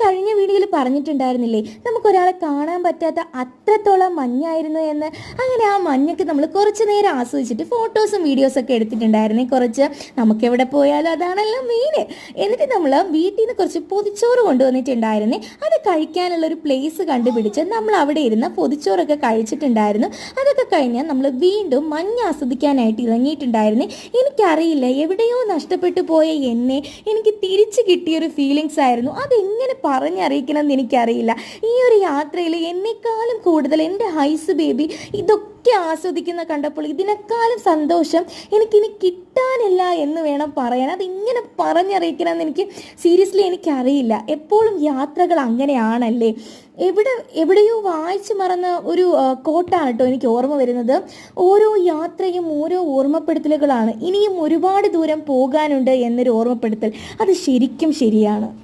കഴിഞ്ഞ വീഡിയോയിൽ പറഞ്ഞിട്ടുണ്ടായിരുന്നില്ലേ നമുക്കൊരാളെ കാണാൻ പറ്റാത്ത അത്രത്തോളം മഞ്ഞായിരുന്നു എന്ന്. അങ്ങനെ ആ മഞ്ഞൊക്കെ നമ്മൾ കുറച്ച് നേരം ആസ്വദിച്ചിട്ട് ഫോട്ടോസും വീഡിയോസൊക്കെ എടുത്തിട്ടുണ്ടായിരുന്നേ. കുറച്ച് നമുക്കെവിടെ പോയാലും അതാണല്ലോ മെയിൻ. എന്നിട്ട് നമ്മൾ വീട്ടിൽ നിന്ന് കുറച്ച് പൊതിച്ചോറ് കൊണ്ടുവന്നിട്ടുണ്ടായിരുന്നേ. അത് കഴിക്കാനുള്ളൊരു പ്ലേസ് കണ്ടുപിടിച്ച് നമ്മൾ അവിടെ ഇരുന്ന് പൊതിച്ചോറൊക്കെ കഴിച്ചിട്ടുണ്ടായിരുന്നു. അതൊക്കെ കഴിഞ്ഞാൽ നമ്മൾ വീണ്ടും മഞ്ഞ് ആസ്വദിക്കാനായിട്ട് ഇറങ്ങിയിട്ടുണ്ടായിരുന്നേ. എനിക്കറിയില്ല, എവിടെയോ നഷ്ടപ്പെട്ടു പോയ എന്നെ എനിക്ക് തിരിച്ചു കിട്ടിയൊരു ഫീലിങ്സ് ആയിരുന്നു. അതെങ്ങനെ പറഞ്ഞറിയിക്കണമെന്ന് എനിക്കറിയില്ല. ഈ ഒരു യാത്രയിൽ എന്നെക്കാളും കൂടുതൽ എൻ്റെ ഹൈസ് ബേബി ഇതൊക്കെ ആസ്വദിക്കുന്ന കണ്ടപ്പോൾ ഇതിനേക്കാളും സന്തോഷം എനിക്കിനി കിട്ടാനില്ല എന്ന് വേണം പറയാൻ. അതിങ്ങനെ പറഞ്ഞറിയിക്കണമെന്ന് എനിക്ക് സീരിയസ്ലി എനിക്കറിയില്ല. എപ്പോഴും യാത്രകൾ അങ്ങനെയാണല്ലേ. എവിടെയോ വായിച്ചു മറന്ന ഒരു കോട്ടാണ് കേട്ടോ എനിക്ക് ഓർമ്മ വരുന്നത്. ഓരോ യാത്രയും ഓരോ ഓർമ്മപ്പെടുത്തലുകളാണ്. ഇനിയും ഒരുപാട് ദൂരം പോകാനുണ്ട് എന്നൊരു ഓർമ്മപ്പെടുത്തൽ. അത് ശരിക്കും ശരിയാണ്.